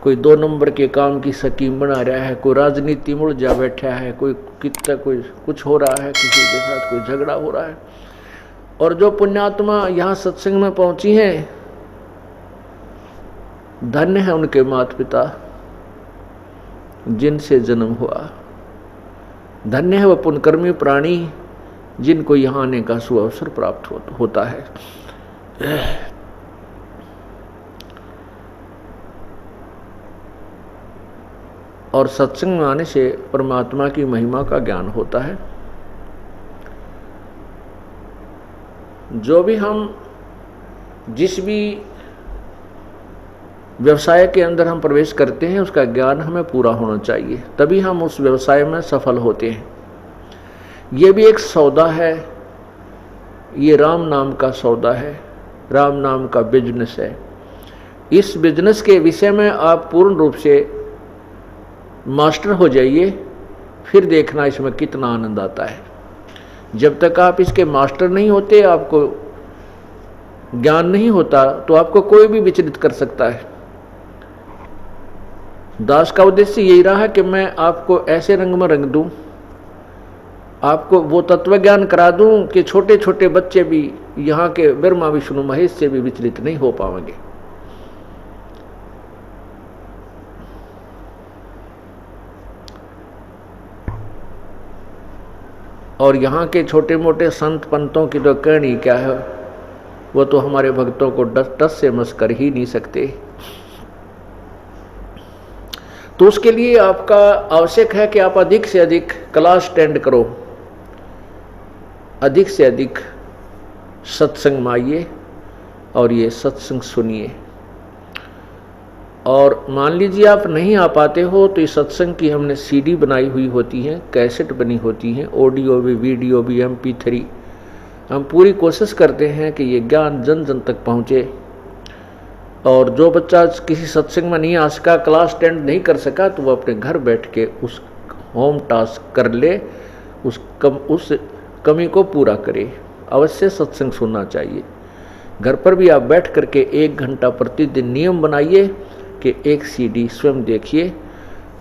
कोई 2 नंबर के काम की स्कीम बना रहा है, कोई राजनीति में उलझा बैठा है, कोई कितना कोई कुछ हो रहा है, किसी के साथ कोई झगड़ा हो रहा है। और जो पुण्यात्मा यहाँ सत्संग में पहुंची हैं, धन्य है उनके माता पिता जिनसे जन्म हुआ, धन्य है वह पुण्यकर्मी प्राणी जिनको यहाँ आने का सुअवसर प्राप्त होता है। और सत्संग में आने से परमात्मा की महिमा का ज्ञान होता है। जो भी हम जिस भी व्यवसाय के अंदर हम प्रवेश करते हैं उसका ज्ञान हमें पूरा होना चाहिए, तभी हम उस व्यवसाय में सफल होते हैं। ये भी एक सौदा है, ये राम नाम का सौदा है, राम नाम का बिजनेस है। इस बिजनेस के विषय में आप पूर्ण रूप से मास्टर हो जाइए, फिर देखना इसमें कितना आनंद आता है। जब तक आप इसके मास्टर नहीं होते, आपको ज्ञान नहीं होता, तो आपको कोई भी विचलित कर सकता है। दास का उद्देश्य यही रहा है कि मैं आपको ऐसे रंग में रंग दूं, आपको वो तत्व ज्ञान करा दूं कि छोटे छोटे बच्चे भी यहाँ के ब्रह्मा विष्णु महेश से भी विचलित नहीं हो पाएंगे। और यहाँ के छोटे मोटे संत पंतों की तो कहानी क्या है, वो तो हमारे भक्तों को टस से मस कर ही नहीं सकते। तो उसके लिए आपका आवश्यक है कि आप अधिक से अधिक क्लास अटेंड करो, अधिक से अधिक सत्संग में आइए और ये सत्संग सुनिए। और मान लीजिए आप नहीं आ पाते हो तो इस सत्संग की हमने सीडी बनाई हुई होती है, कैसेट बनी होती है, ऑडियो भी, वीडियो भी, MP3। हम पूरी कोशिश करते हैं कि ये ज्ञान जन जन तक पहुँचे। और जो बच्चा किसी सत्संग में नहीं आ सका, क्लास अटेंड नहीं कर सका, तो वो अपने घर बैठ के उस होम टास्क कर ले, उस कमी को पूरा करे। अवश्य सत्संग सुनना चाहिए। घर पर भी आप बैठ करके 1 घंटा प्रतिदिन नियम बनाइए कि एक CD स्वयं देखिए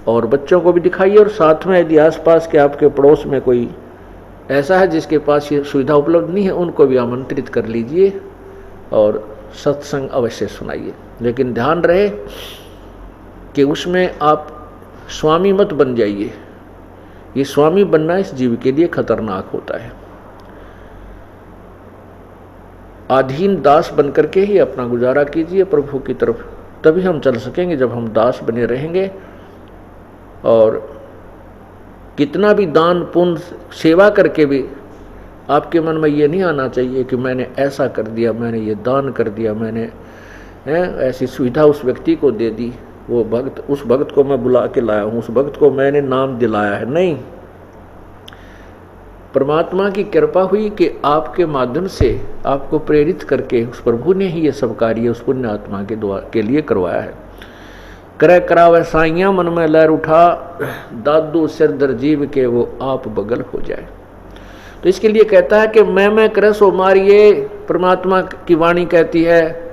और बच्चों को भी दिखाइए। और साथ में यदि आसपास के आपके पड़ोस में कोई ऐसा है जिसके पास ये सुविधा उपलब्ध नहीं है, उनको भी आमंत्रित कर लीजिए और सत्संग अवश्य सुनाइए। लेकिन ध्यान रहे कि उसमें आप स्वामी मत बन जाइए। ये स्वामी बनना इस जीव के लिए खतरनाक होता है। अधीन दास बन करके ही अपना गुजारा कीजिए प्रभु की तरफ, तभी हम चल सकेंगे। जब हम दास बने रहेंगे और कितना भी दान पुण्य सेवा करके भी आपके मन में ये नहीं आना चाहिए कि मैंने ऐसा कर दिया, मैंने ये दान कर दिया, मैंने ऐसी सुविधा उस व्यक्ति को दे दी, वो भक्त, उस भक्त को मैं बुला के लाया हूँ, उस भक्त को मैंने नाम दिलाया है। नहीं, परमात्मा की कृपा हुई कि आपके माध्यम से आपको प्रेरित करके उस प्रभु ने ही ये सब कार्य उस पुण्य आत्मा के लिए करवाया है। करे करावे साइयां मन में लहर उठा, दादू सिर दर जीव के वो आप बगल हो जाए। तो इसके लिए कहता है कि मैं करे सो मारिए। परमात्मा की वाणी कहती है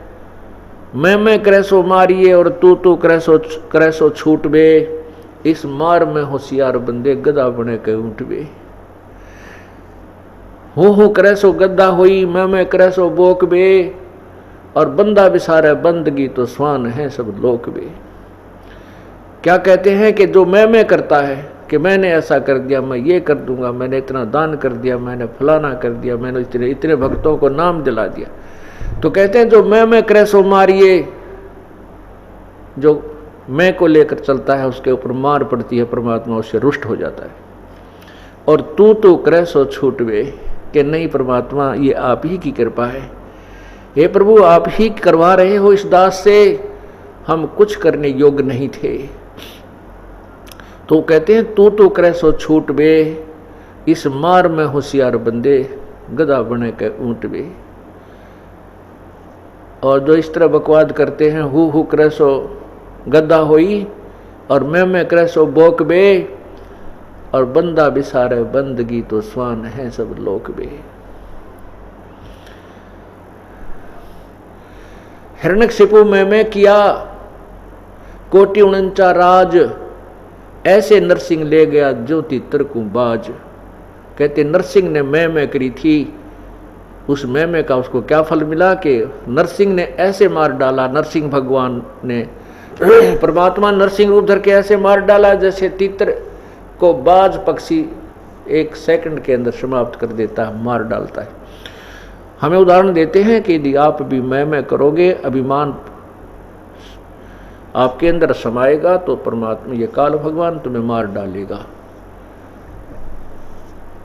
मैं करे सो मारिए और तू करे सो छूट बे। इस मार में होशियार बंदे गदा बने के उठ बे। हो करे सो गद्दा होई, मैं करे सो बोक बे। और बंदा बिसारे बंदगी तो स्वान है सब लोक बे। क्या कहते हैं कि जो मैं करता है कि मैंने ऐसा कर दिया, मैं ये कर दूंगा, मैंने इतना दान कर दिया, मैंने फलाना कर दिया, मैंने इतने भक्तों को नाम दिला दिया, तो कहते हैं जो मैं करे सो मारिए। जो मैं को लेकर चलता है उसके ऊपर मार पड़ती है, परमात्मा उससे रुष्ट हो जाता है। और तू करे सो छूटवे, कि नहीं परमात्मा ये आप ही की कृपा है, हे प्रभु आप ही करवा रहे हो इस दास से, हम कुछ करने योग्य नहीं थे। तो कहते हैं तू करे सो छूट बे। इस मार में होशियार बंदे गधा बने के ऊंट बे। और जो इस तरह बकवाद करते हैं हु करे सो गद्दा होई और मैं करे सो बोक बे। और बंदा बिसारे बंदगी तो स्वान है सब लोक बे। हिरण्यकशिपु मैं किया कोटि 49 राज, ऐसे नरसिंह ले गया जो तितर को बाज। कहते नरसिंह ने मैं करी थी, उस मैं का उसको क्या फल मिला कि नरसिंह ने ऐसे मार डाला, नरसिंह भगवान ने परमात्मा नरसिंह रूप धर के ऐसे मार डाला जैसे तितर को बाज पक्षी 1 सेकंड के अंदर समाप्त कर देता है, मार डालता है। हमें उदाहरण देते हैं कि यदि आप भी मैं करोगे, अभिमान आपके अंदर समाएगा तो परमात्मा ये काल भगवान तुम्हें मार डालेगा,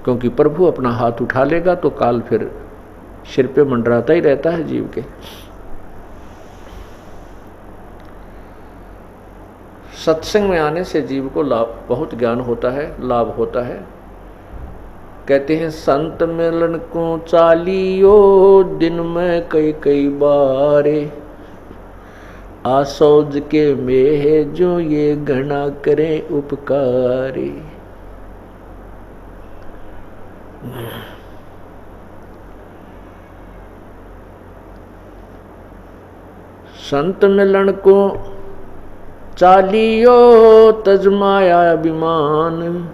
क्योंकि प्रभु अपना हाथ उठा लेगा तो काल फिर सिर पे मंडराता ही रहता है जीव के। सत्संग में आने से जीव को लाभ, बहुत ज्ञान होता है, लाभ होता है। कहते हैं संत मिलन को चालियो दिन में कई कई बारे, आसौज के मेह जो ये घना करें उपकारे। संत मिलन को चालियो तजमाया अभिमान,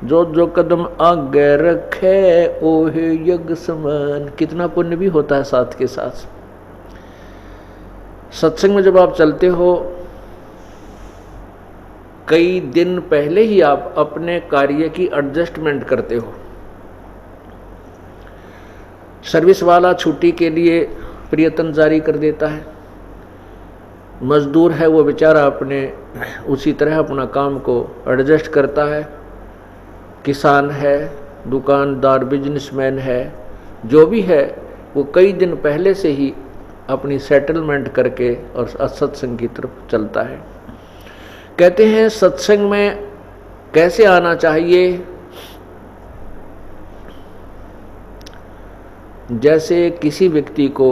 जो जो कदम आगे रखे ओहे यज्ञ समान। कितना पुण्य भी होता है साथ के साथ। सत्संग में जब आप चलते हो, कई दिन पहले ही आप अपने कार्य की एडजस्टमेंट करते हो। सर्विस वाला छुट्टी के लिए प्रयत्न जारी कर देता है, मजदूर है वो बेचारा अपने उसी तरह अपना काम को एडजस्ट करता है, किसान है, दुकानदार, बिजनेसमैन है, जो भी है वो कई दिन पहले से ही अपनी सेटलमेंट करके और सत्संग की तरफ चलता है। कहते हैं सत्संग में कैसे आना चाहिए। जैसे किसी व्यक्ति को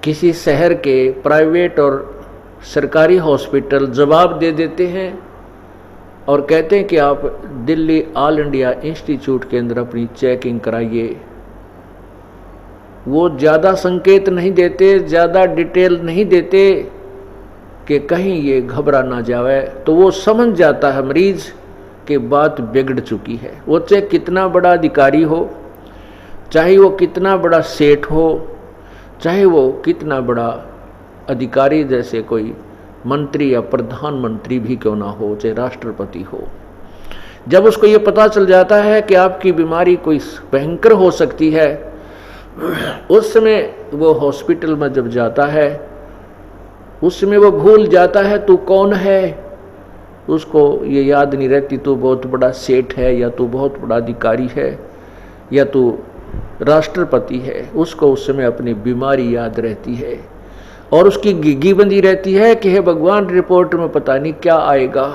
किसी शहर के प्राइवेट और सरकारी हॉस्पिटल जवाब दे देते हैं और कहते हैं कि आप दिल्ली ऑल इंडिया इंस्टीट्यूट के अंदर अपनी चेकिंग कराइए। वो ज़्यादा संकेत नहीं देते, ज़्यादा डिटेल नहीं देते कि कहीं ये घबरा ना जाए, तो वो समझ जाता है मरीज कि बात बिगड़ चुकी है। वो चाहे कितना बड़ा अधिकारी हो, चाहे वो कितना बड़ा सेठ हो, चाहे वो कितना बड़ा अधिकारी जैसे कोई मंत्री या प्रधानमंत्री भी क्यों ना हो, चाहे राष्ट्रपति हो, जब उसको ये पता चल जाता है कि आपकी बीमारी कोई भयंकर हो सकती है, उस समय वो हॉस्पिटल में जब जाता है, उस समय वो भूल जाता है तू कौन है। उसको ये याद नहीं रहती तू बहुत बड़ा सेठ है, या तू बहुत बड़ा अधिकारी है, या तू राष्ट्रपति है। उसको उस समय अपनी बीमारी याद रहती है और उसकी गिग्गी बंधी रहती है कि हे भगवान, रिपोर्ट में पता नहीं क्या आएगा,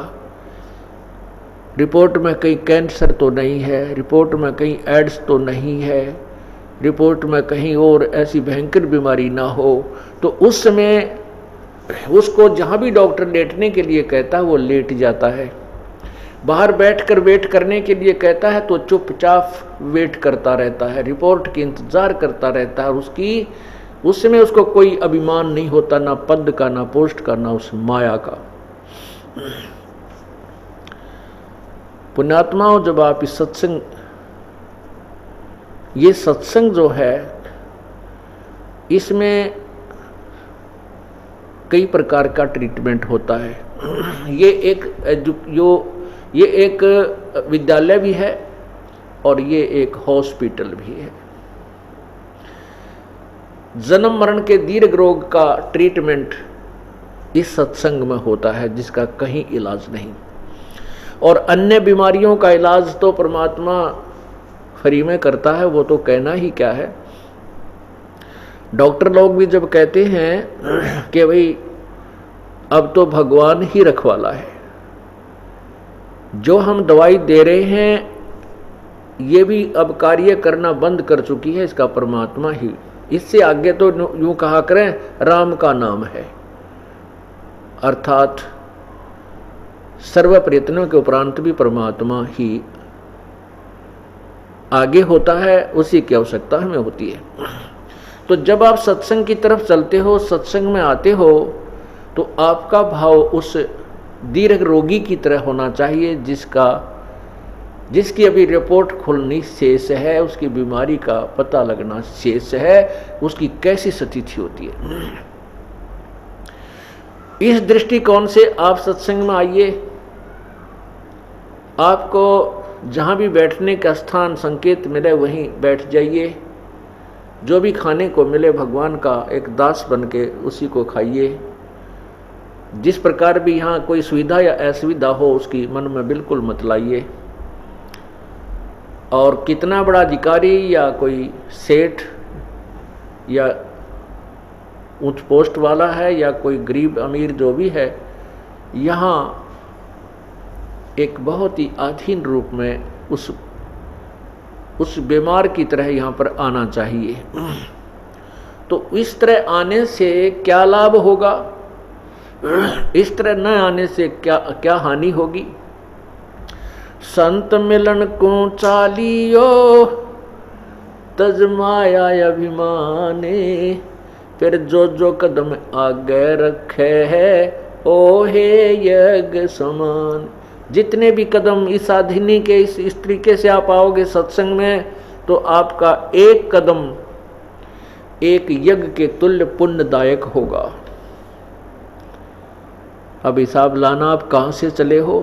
रिपोर्ट में कहीं कैंसर तो नहीं है, रिपोर्ट में कहीं एड्स तो नहीं है, रिपोर्ट में कहीं और ऐसी भयंकर बीमारी ना हो। तो उस समय उसको जहाँ भी डॉक्टर लेटने के लिए कहता है वो लेट जाता है, बाहर बैठकर वेट करने के लिए कहता है तो चुपचाप वेट करता रहता है, रिपोर्ट की इंतजार करता रहता है। और उसकी उस समय उसको कोई अभिमान नहीं होता, ना पद का, ना पोस्ट का, ना उस माया का। पुण्यात्माओं, जब आप इस सत्संग, ये सत्संग जो है इसमें कई प्रकार का ट्रीटमेंट होता है। ये एक विद्यालय भी है और ये एक हॉस्पिटल भी है। जन्म मरण के दीर्घ रोग का ट्रीटमेंट इस सत्संग में होता है, जिसका कहीं इलाज नहीं। और अन्य बीमारियों का इलाज तो परमात्मा फ्री में करता है, वो तो कहना ही क्या है। डॉक्टर लोग भी जब कहते हैं कि भाई अब तो भगवान ही रखवाला है, जो हम दवाई दे रहे हैं ये भी अब कार्य करना बंद कर चुकी है, इसका परमात्मा ही। इससे आगे तो यूं कहा करें राम का नाम है, अर्थात सर्व प्रयत्नों के उपरांत भी परमात्मा ही आगे होता है, उसी की आवश्यकता हमें होती है। तो जब आप सत्संग की तरफ चलते हो, सत्संग में आते हो, तो आपका भाव उस दीर्घ रोगी की तरह होना चाहिए जिसकी अभी रिपोर्ट खुलनी शेष है, उसकी बीमारी का पता लगना शेष है, उसकी कैसी स्थिति होती है। इस दृष्टिकोण से आप सत्संग में आइए। आपको जहाँ भी बैठने का स्थान संकेत मिले वहीं बैठ जाइए। जो भी खाने को मिले भगवान का एक दास बन के उसी को खाइए। जिस प्रकार भी यहाँ कोई सुविधा या असुविधा हो उसकी मन में बिल्कुल मत लाइए। और कितना बड़ा अधिकारी या कोई सेठ या उच्च पोस्ट वाला है या कोई गरीब अमीर जो भी है, यहाँ एक बहुत ही अधीन रूप में उस बीमार की तरह यहाँ पर आना चाहिए। तो इस तरह आने से क्या लाभ होगा, इस तरह न आने से क्या हानि होगी। संत मिलन को चालियो तजमाया अभिमाने, फिर जो कदम आगे रखे है ओ हे यज्ञ समान। जितने भी कदम इस साधिनी के इस तरीके से आप आओगे सत्संग में, तो आपका एक कदम एक यज्ञ के तुल्य पुण्यदायक होगा। अब हिसाब लाना आप कहाँ से चले हो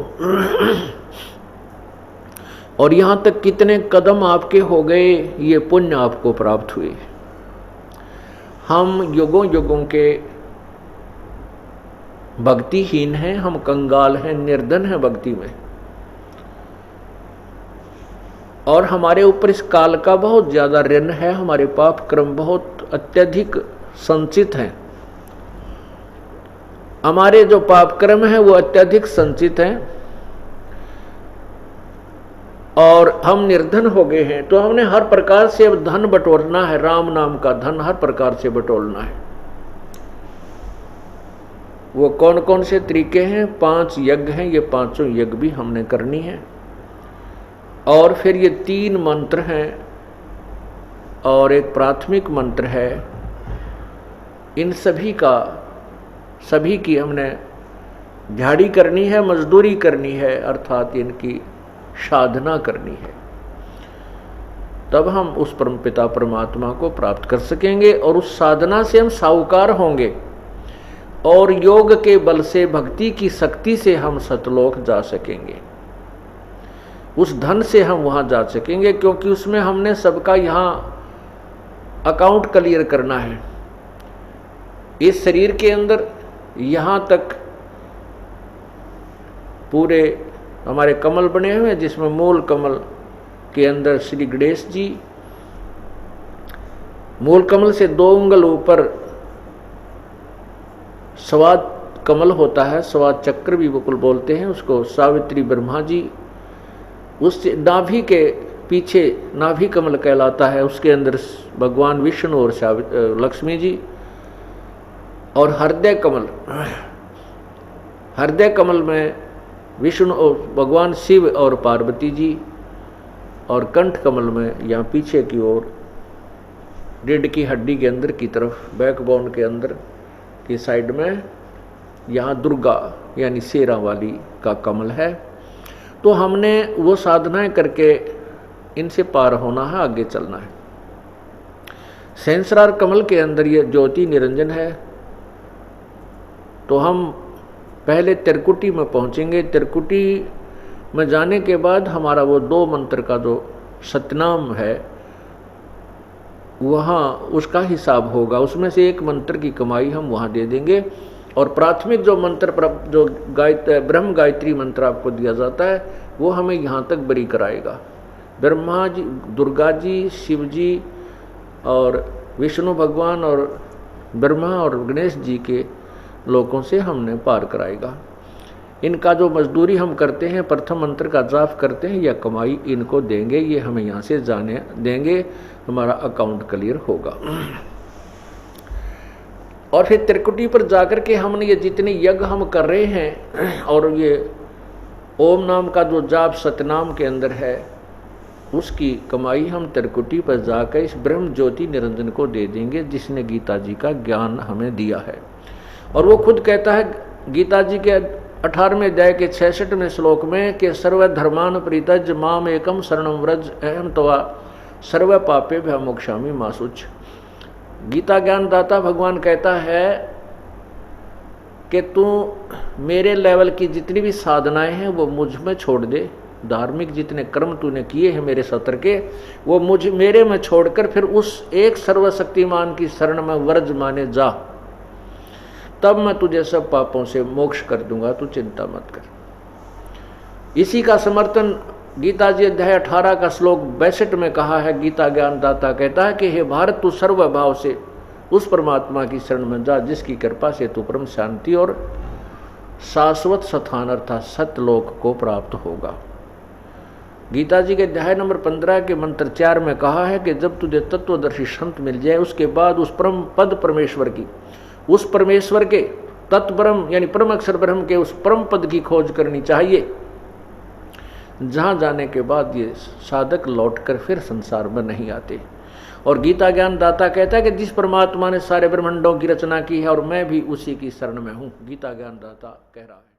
और यहाँ तक कितने कदम आपके हो गए, ये पुण्य आपको प्राप्त हुए। हम युगों युगों के भक्तिहीन हैं, हम कंगाल हैं, निर्धन हैं भक्ति में, और हमारे ऊपर इस काल का बहुत ज्यादा ऋण है। हमारे पाप कर्म बहुत अत्यधिक संचित हैं। हमारे जो पाप कर्म है वो अत्यधिक संचित हैं और हम निर्धन हो गए हैं। तो हमने हर प्रकार से अब धन बटोरना है, राम नाम का धन हर प्रकार से बटोरना है। वो कौन कौन से तरीके हैं? 5 यज्ञ हैं, ये 5 यज्ञ भी हमने करनी है। और फिर ये 3 मंत्र हैं और एक प्राथमिक मंत्र है। इन सभी की हमने झाड़ी करनी है, मजदूरी करनी है, अर्थात इनकी साधना करनी है। तब हम उस परमपिता परमात्मा को प्राप्त कर सकेंगे और उस साधना से हम साहूकार होंगे और योग के बल से, भक्ति की शक्ति से हम सतलोक जा सकेंगे। उस धन से हम वहां जा सकेंगे, क्योंकि उसमें हमने सबका यहाँ अकाउंट क्लियर करना है। इस शरीर के अंदर यहाँ तक पूरे हमारे कमल बने हुए हैं, जिसमें मूल कमल के अंदर श्री गणेश जी, मूल कमल से 2 उंगल ऊपर स्वाद कमल होता है, स्वाद चक्र भी बिल्कुल बोलते हैं उसको, सावित्री ब्रह्मा जी, उस नाभि के पीछे नाभि कमल कहलाता है, उसके अंदर भगवान विष्णु और लक्ष्मी जी, और हृदय कमल में विष्णु और भगवान शिव और पार्वती जी, और कंठ कमल में यहाँ पीछे की ओर रीढ़ की हड्डी के अंदर की तरफ बैकबोन के अंदर की साइड में यहाँ दुर्गा यानी शेरा वाली का कमल है। तो हमने वो साधनाएं करके इनसे पार होना है, आगे चलना है। सहस्रार कमल के अंदर ये ज्योति निरंजन है। तो हम पहले त्रिकुटी में पहुंचेंगे। त्रिकुटी में जाने के बाद हमारा वो 2 मंत्र का जो सतनाम है वहाँ उसका हिसाब होगा, उसमें से एक मंत्र की कमाई हम वहाँ दे देंगे। और प्राथमिक जो मंत्र जो ब्रह्म गायत्री मंत्र आपको दिया जाता है वो हमें यहाँ तक बरी कराएगा। ब्रह्मा जी, दुर्गा जी, शिव जी और विष्णु भगवान और ब्रह्मा और गणेश जी के लोकों से हमने पार कराएगा। इनका जो मजदूरी हम करते हैं, प्रथम मंत्र का जाप करते हैं, या कमाई इनको देंगे, ये हमें यहाँ से जाने देंगे, हमारा अकाउंट क्लियर होगा। और फिर त्रिकुटी पर जाकर के हमने ये जितने यज्ञ हम कर रहे हैं और ये ओम नाम का जो जाप सतनाम के अंदर है, उसकी कमाई हम त्रिकुटी पर जाकर इस ब्रह्म ज्योति निरंजन को दे देंगे जिसने गीता जी का ज्ञान हमें दिया है। और वो खुद कहता है गीता जी के 18वें अध्याय के 66वें श्लोक में कि सर्वधर्मान परित्यज्य माम एकम शरणम व्रज अहम तवा सर्व पापेभ्यो मोक्षामि मा शुच। गीता ज्ञानदाता भगवान कहता है कि तू मेरे लेवल की जितनी भी साधनाएं हैं वो मुझ में छोड़ दे, धार्मिक जितने कर्म तूने किए हैं मेरे सत्र के वो मेरे में छोड़कर फिर उस एक सर्वशक्तिमान की शरण में व्रज माने जा, तब मैं तुझे सब पापों से मोक्ष कर दूंगा, तू चिंता मत कर। इसी का समर्थन गीता जी अध्याय 18 का श्लोक 62 में कहा है। गीता ज्ञानदाता कहता है कि हे भारत, तू सर्वभाव से उस परमात्मा की शरण में जा जिसकी कृपा से तू परम शांति और शाश्वत स्थान अर्थात सत्यलोक को प्राप्त होगा। गीता जी के अध्याय नंबर 15 के मंत्र 4 में कहा है कि जब तुझे तत्वदर्शी संत मिल जाए उसके बाद उस परम पद परमेश्वर की, उस परमेश्वर के तत्ब्रह्म यानी परम अक्षर ब्रह्म के उस परम पद की खोज करनी चाहिए, जहां जाने के बाद ये साधक लौटकर फिर संसार में नहीं आते। और गीता ज्ञानदाता कहता है कि जिस परमात्मा ने सारे ब्रह्मांडों की रचना की है और मैं भी उसी की शरण में हूं, गीता ज्ञानदाता कह रहा है।